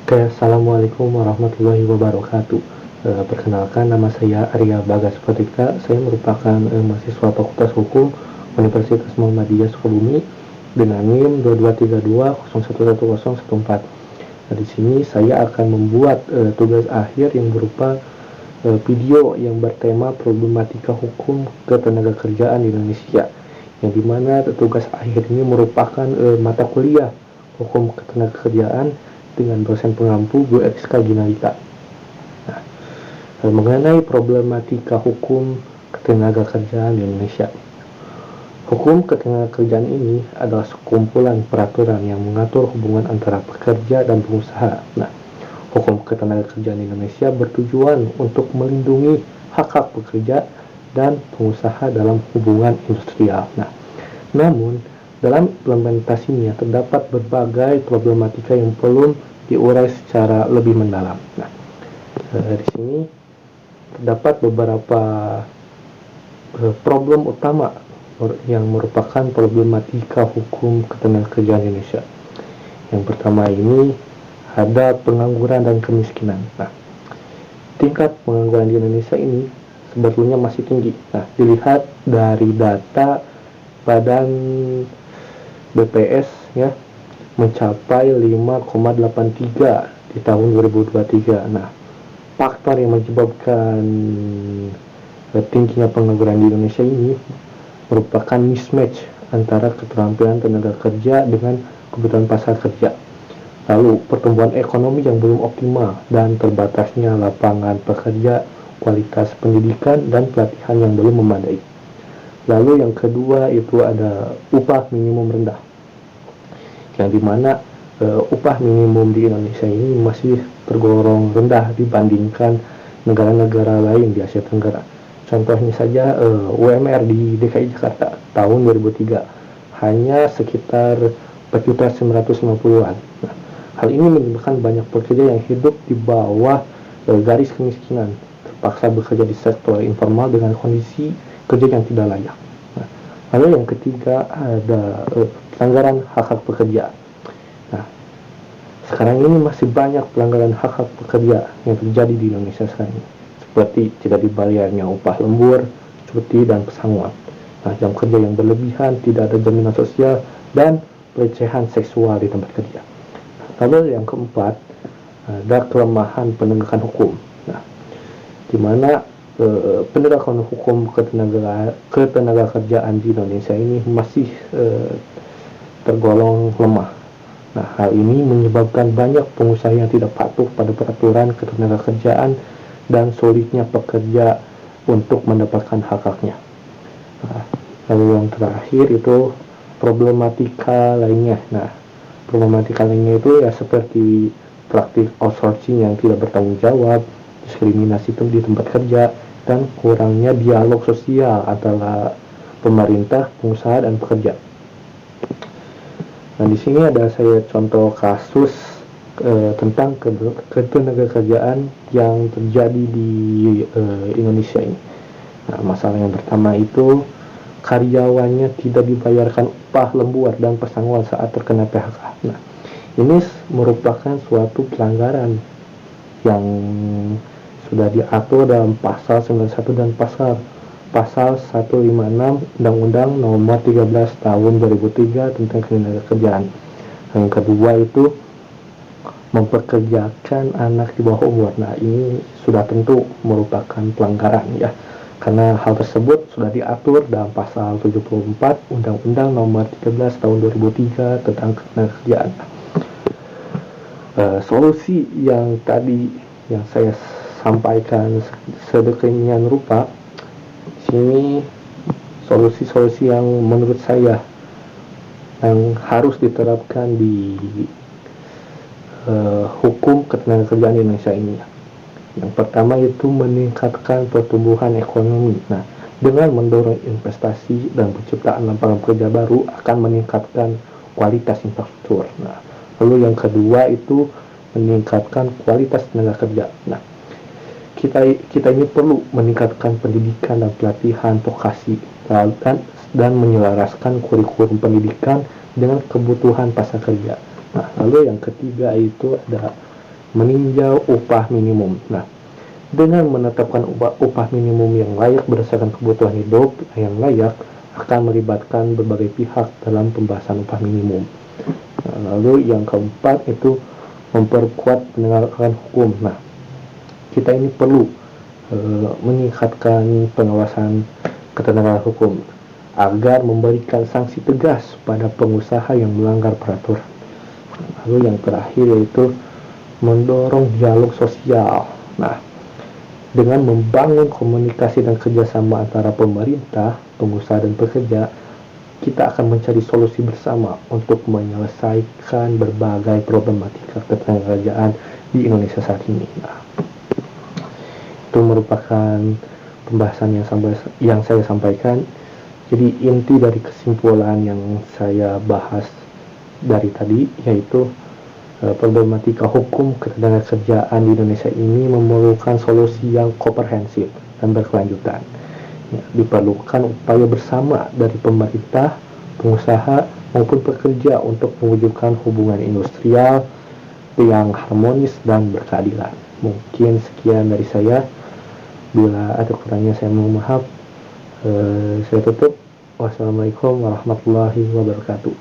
Oke, Assalamualaikum warahmatullahi wabarakatuh. Perkenalkan, nama saya Arya Bagas Pratika. Saya merupakan mahasiswa Fakultas Hukum Universitas Muhammadiyah Sukabumi dengan NIM 2232011014. Nah, di sini saya akan membuat tugas akhir yang berupa video yang bertema problematika hukum ketenagakerjaan di Indonesia, yang dimana tugas akhir ini merupakan mata kuliah hukum ketenagakerjaan dengan dosen pengampu Bu Eriska Ginalita. Nah, mengenai problematika hukum ketenagakerjaan di Indonesia. Hukum ketenagakerjaan ini adalah sekumpulan peraturan yang mengatur hubungan antara pekerja dan pengusaha. Nah, hukum ketenagakerjaan di Indonesia bertujuan untuk melindungi hak-hak pekerja dan pengusaha dalam hubungan industrial. Nah, namun dalam implementasinya terdapat berbagai problematika yang belum diurai secara lebih mendalam. Nah, di sini terdapat beberapa problem utama yang merupakan problematika hukum ketenagakerjaan Indonesia. Yang pertama ini ada pengangguran dan kemiskinan. Nah, tingkat pengangguran di Indonesia ini sebetulnya masih tinggi. Nah, dilihat dari data Badan BPS ya, mencapai 5,83 di tahun 2023. Nah, faktor yang menyebabkan tingginya pengangguran di Indonesia ini merupakan mismatch antara keterampilan tenaga kerja dengan kebutuhan pasar kerja. Lalu, pertumbuhan ekonomi yang belum optimal dan terbatasnya lapangan pekerja, kualitas pendidikan dan pelatihan yang belum memadai. Lalu yang kedua itu ada upah minimum rendah, yang dimana upah minimum di Indonesia ini masih tergolong rendah dibandingkan negara-negara lain di Asia Tenggara. Contohnya saja UMR di DKI Jakarta tahun 2003 hanya sekitar 4.950-an. Nah, hal ini menyebabkan banyak pekerja yang hidup di bawah garis kemiskinan, terpaksa bekerja di sektor informal dengan kondisi kerja yang tidak layak. Nah, lalu yang ketiga ada pelanggaran hak-hak pekerja. Nah, sekarang ini masih banyak pelanggaran hak-hak pekerja yang terjadi di Indonesia sekarang ini, seperti tidak dibayarnya upah lembur, cuti, dan pesangon. Nah, jam kerja yang berlebihan, tidak ada jaminan sosial, dan pelecehan seksual di tempat kerja. Lalu yang keempat, ada kelemahan penegakan hukum. Nah, di mana penegakan hukum ketenagakerjaan di Indonesia ini masih tergolong lemah. Nah, hal ini menyebabkan banyak pengusaha yang tidak patuh pada peraturan ketenagakerjaan dan sulitnya pekerja untuk mendapatkan hak-haknya. Nah, lalu yang terakhir itu problematika lainnya. Nah, problematika lainnya itu ya seperti praktik outsourcing yang tidak bertanggung jawab, diskriminasi di tempat kerja, dan kurangnya dialog sosial antara pemerintah, pengusaha, dan pekerja. Nah, di sini ada saya contoh kasus tentang ketenagakerjaan yang terjadi di Indonesia ini. Nah, masalah yang pertama itu karyawannya tidak dibayarkan upah lembur dan pesangon saat terkena PHK. Nah, ini merupakan suatu pelanggaran yang sudah diatur dalam pasal 91 dan pasal 156 Undang-Undang Nomor 13 Tahun 2003 tentang ketenagakerjaan. Yang kedua itu mempekerjakan anak di bawah umur. Nah, ini sudah tentu merupakan pelanggaran ya, karena hal tersebut sudah diatur dalam pasal 74 Undang-Undang Nomor 13 Tahun 2003 tentang ketenagakerjaan. Solusi yang tadi yang saya sampaikan sedemikian rupa, sini solusi-solusi yang menurut saya yang harus diterapkan di hukum ketenagakerjaan di Indonesia ini. Yang pertama itu meningkatkan pertumbuhan ekonomi. Nah, dengan mendorong investasi dan penciptaan lapangan kerja baru akan meningkatkan kualitas infrastruktur. Nah, lalu yang kedua itu meningkatkan kualitas tenaga kerja. Nah, kita ini perlu meningkatkan pendidikan dan pelatihan vokasi dan menyelaraskan kurikulum pendidikan dengan kebutuhan pasar kerja. Nah, lalu yang ketiga itu ada meninjau upah minimum. Nah, dengan menetapkan upah minimum yang layak berdasarkan kebutuhan hidup yang layak akan melibatkan berbagai pihak dalam pembahasan upah minimum. Nah, lalu yang keempat itu memperkuat penegakan hukum. Nah, kita ini perlu meningkatkan pengawasan ketegangan hukum agar memberikan sanksi tegas pada pengusaha yang melanggar peraturan. Lalu yang terakhir yaitu mendorong dialog sosial. Nah, dengan membangun komunikasi dan kerjasama antara pemerintah, pengusaha, dan pekerja, kita akan mencari solusi bersama untuk menyelesaikan berbagai problematika ketenagakerjaan di Indonesia saat ini. Nah, itu merupakan pembahasan yang saya sampaikan. Jadi inti dari kesimpulan yang saya bahas dari tadi yaitu problematika hukum ketenagakerjaan di Indonesia ini memerlukan solusi yang komprehensif dan berkelanjutan. Ya, diperlukan upaya bersama dari pemerintah, pengusaha, maupun pekerja untuk mewujudkan hubungan industrial yang harmonis dan berkeadilan. Mungkin sekian dari saya. Bila ada kurangnya saya mohon maaf. Saya tutup. Wassalamualaikum warahmatullahi wabarakatuh.